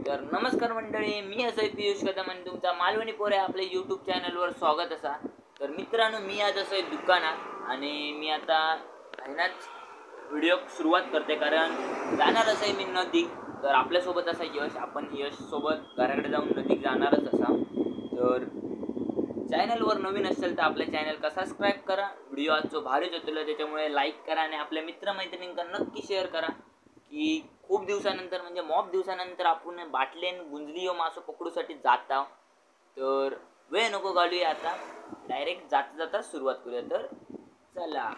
तर नमस्कार मंडळी, मी असं पियुष कदम आणि तुमचा मालवणी पोरे आपल्या यूट्यूब चॅनलवर स्वागत असा. तर मित्रांनो, मी आज असं दुकानात आणि मी आता आहेनाच व्हिडिओ सुरुवात करते, कारण जाणार असं मी नदीक. तर आपल्यासोबत असा आपण यश सोबत घराकडे जाऊन नदीक जाणारच असा. तर चॅनलवर नवीन असेल तर आपल्या चॅनल का सबस्क्राईब करा. व्हिडिओ आज जो भारीच होतो त्याच्यामुळे लाईक करा आणि आपल्या मित्रमैत्रिणींना नक्की शेअर करा की खूप दिवसानंतर म्हणजे मॉब दिवसानंतर आपण बाटलेन गुंजली मासो पकडूसाठी जात आहोत. तर वेळ नको घालूया, आता डायरेक्ट जाता जाता सुरुवात करूया. तर चला.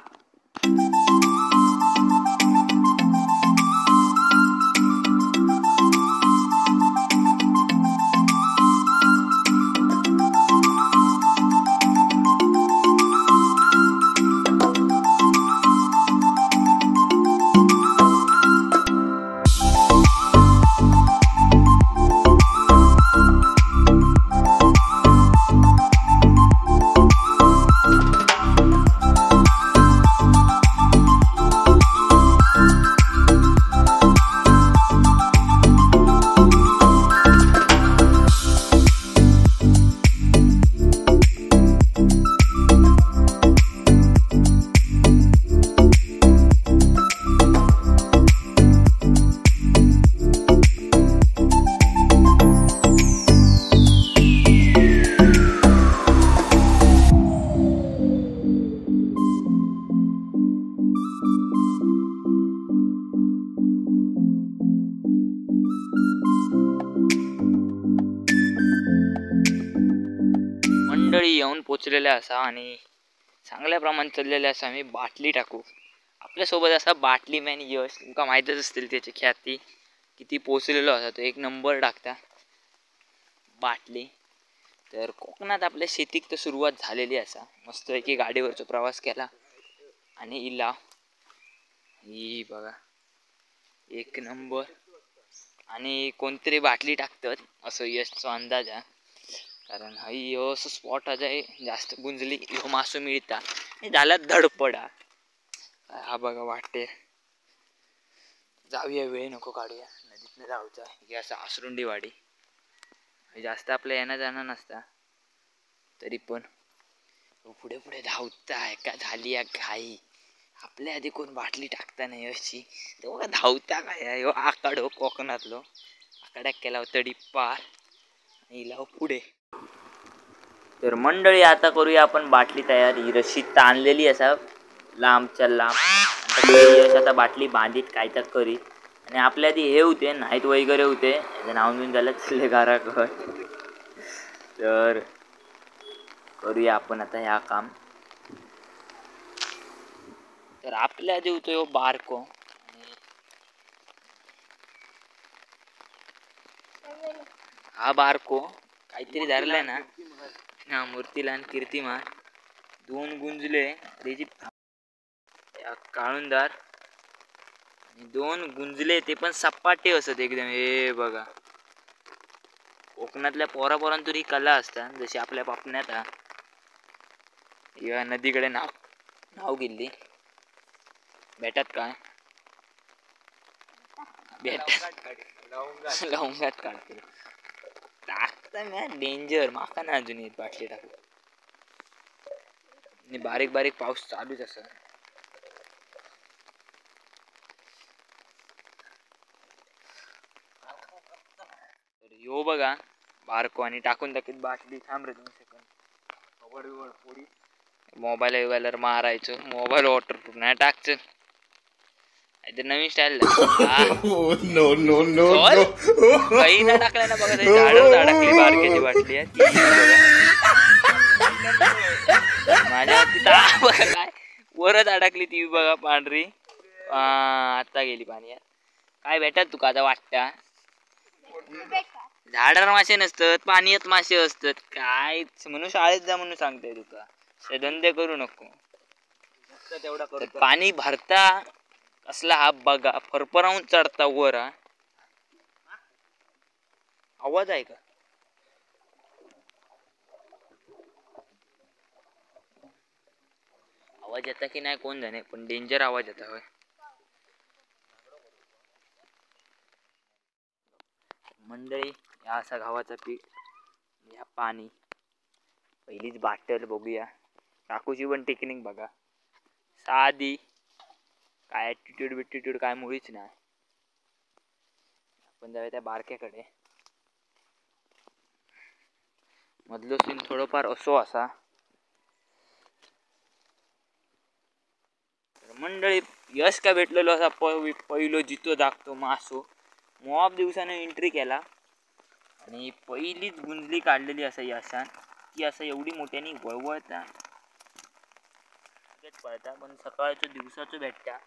मंडळी येऊन पोचलेल्या असा आणि चांगल्या प्रमाणात चाललेल्या असा. आम्ही बाटली टाकू आपल्यासोबत असा बाटली मॅन यश, तुमका माहीतच असतील त्याची ख्याती किती पोचलेलो असा. तो एक नंबर टाकता बाटली. तर कोकणात आपल्या शेतीक तर सुरुवात झालेली असा. मस्तपैकी गाडीवरचा प्रवास केला आणि इला ही बघा एक नंबर. आणि कोणतरी बाटली टाकतात असं यशचा अंदाज आहे, कारण हई असं स्पॉट आहे जास्त गुंजली ह्यो मासो मिळता झाला धडपडा. हा बघा वाटते जाऊया, वेळ नको काढूया, नदीतनं जाऊचा. हे असं आसरुंडी वाडी जास्त आपल्या येणं जाणं नसता, तरी पण पुढे पुढे धावताय का झाली या घाई. आपल्या आधी कोण बाटली टाकता नाही अशी, तेव्हा धावता काय हो आकाड कोकणातलो आकड्याक केला तडी पार लाव पुढे. तर मंडळी आता करूया आपण बाटली तयार. ही रशी ताणलेली असा लांबच्या लांब. यश आता बाटली बांधित काय तर करीत आणि आपल्या आधी हे होते नाहीत वगैरे होते नाव घेऊन झालं चालले घराकडे. तर करूया आपण आता ह्या काम. तर आपल्या आधी होतो यो बारको, हा बारको काहीतरी धरलाय ना. हा मूर्तीला आणि कीर्तिमान दोन गुंजले त्याची काळुंदार, दोन गुंजले ते पण सपाटे असत एकदम. हे बघा कोकणातल्या पोरापोरांतून ही कला असता, जशी आपल्या पापण्यात या नदीकडे नाव गेली भेटत काय भेट लवंगात काढते टाकता मॅन डेंजर. माका ना अजून येत बाटली टाकू आणि बारीक बारीक पाऊस चालूच असा. तर यो बघा बारको आणि टाकून टाकीत बाटली. थांब रे 2 सेकंद. मोबाईल मारायचं. मोबाईल वॉटरप्रूफ नाही टाकचं. नवीन स्टाईल नो नो नो काही ना टाकलाय ना बघा. झाडावर अडकली बारक्याची बाटली माझ्या बघा काय वरच अडकली ती बघा पांढरी. आता गेली पाण्यात. काय भेटत तुका आता वाटता? झाडावर मासे नसतात, पाण्यात मासे असतात. काय म्हणून शाळेत जा म्हणून सांगताय तुका. धंदे करू नको. पाणी भरता असला हा बघा फरफरावून चढता वर. आवाज आहे का? आवाज येता की नाही कोण जाणे, पण डेंजर आवाज येता होय. मंडळी या असा गव्हाचा पीठ, या पाणी, पहिलीच बाटल बघूया. काकूची पण टेक्निक बघा, साधी, काय ॲटिट्यूड काय मुळीच नाही. आपण जाऊया त्या बारक्याकडे. मधलो सीन थोडंफार असो असा. मंडळी यश का भेटलेलो असा पहिलो जितो दाखतो मासो मोप दिवसानं एंट्री केला आणि पहिलीच गुंजली काढलेली असा यशान. ती असं एवढी मोठ्याने वळवळता पळता, पण सकाळचं दिवसाचं भेटता.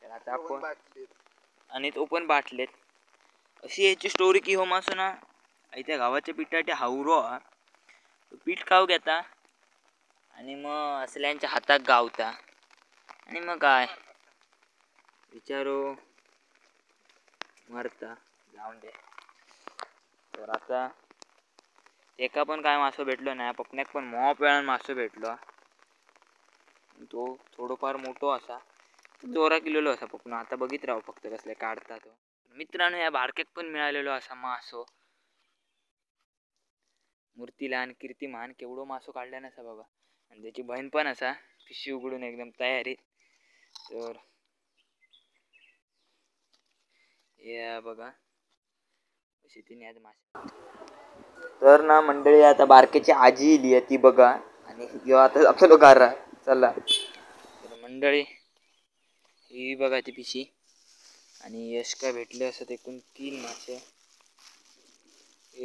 तर आता आपण आणि तो पण बाटलेत. अशी याची स्टोरी की हो मासो ना, त्या गावाच्या पिठाचे हावरो पीठ खाऊ घेता आणि मग असल्यांच्या हातात गावता आणि मग काय विचारो मरता. जाऊन दे. तर आता एका पण काय मासो भेटलो नाही. पपन्याक पण मोप वेळान मासो भेटलो. तो थोडंफार मोठो असा, जोरा किलेलो असा पपन. आता बघित राहू फक्त कसले काढता तो. मित्रांनो या बारक्याक पण मिळालेलो असा मासो. मूर्तीलान कीर्तिमान केवढो मासो काढला नसा बघा. आणि त्याची बहीण पण असा पिशवी उघडून एकदम तयारी. तर या बघा अशी तिने आज मासे. तर ना मंडळी आता बारकेची आजी इली ती बघा. आणि आता आपलं गारा चला. तर मंडळी ही बघा ती पिशी. आणि यश काय भेटले असं एकूण 3 मासे.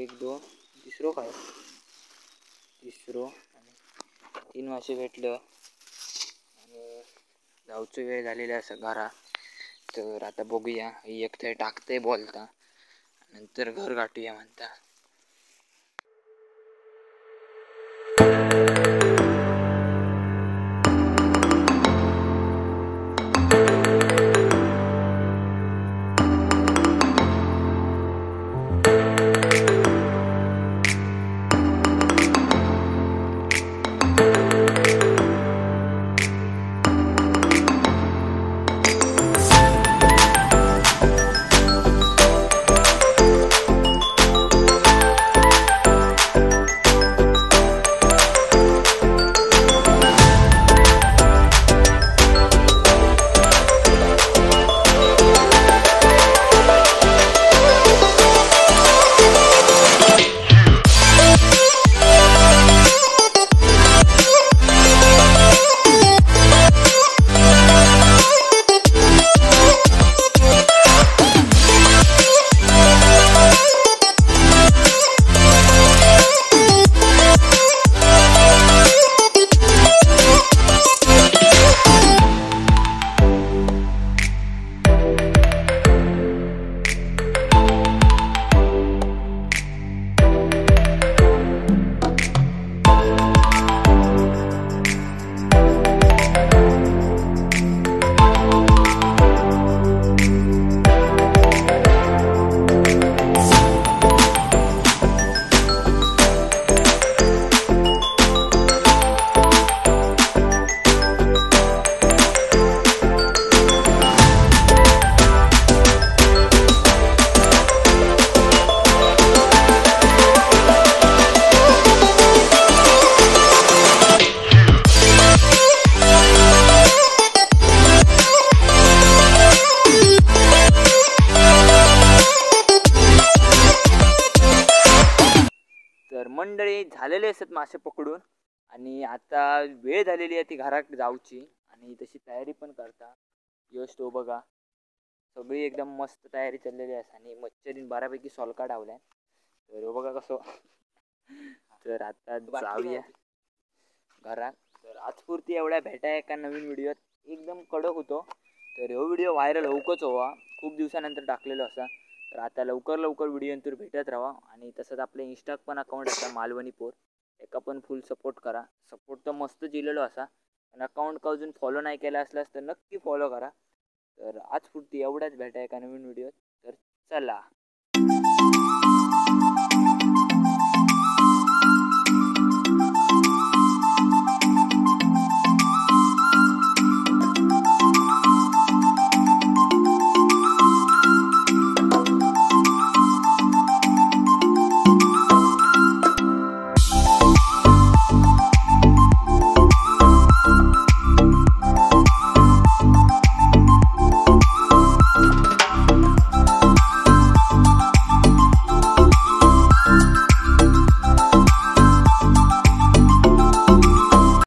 1 2 तिसरो काय तिसरो आणि 3 मासे भेटलं. आणि जाऊचं वेळ झालेला असं घरा. तर आता बघूया एक थंय टाकतंय बोलता, नंतर घर गाठूया म्हणता. मंडळी झालेले असत मासे पकडून. आणि आता वेळ झालेली आहे ती घरात जाऊची. आणि तशी तयारी पण करता. यश तो बघा सगळी एकदम मस्त तयारी चाललेली आहे. आणि मच्छरीन बऱ्यापैकी सोलका डावलाय. तर बघा कसं. तर आता जाऊया घरात. तर आजपुरती एवढ्या भेटाय एका नवीन व्हिडिओत एकदम कडक होतो. तर ह्यो व्हिडिओ व्हायरल होऊकच हवा. खूप दिवसानंतर टाकलेलो असा. तर आता लवकर व्हिडिओ नंतर भेटत राहा. आणि तसंच आपले इंस्टा पण अकाउंट असा मालवणी पोर, एका पण फुल सपोर्ट करा. सपोर्ट तर मस्त दिलेलो असा. आणि अकाउंट का अजून फॉलो नाही केला असलास तर नक्की फॉलो करा. तर आज पुरती एवढ्याच भेटाय एका नवीन व्हिडिओत. तर चला.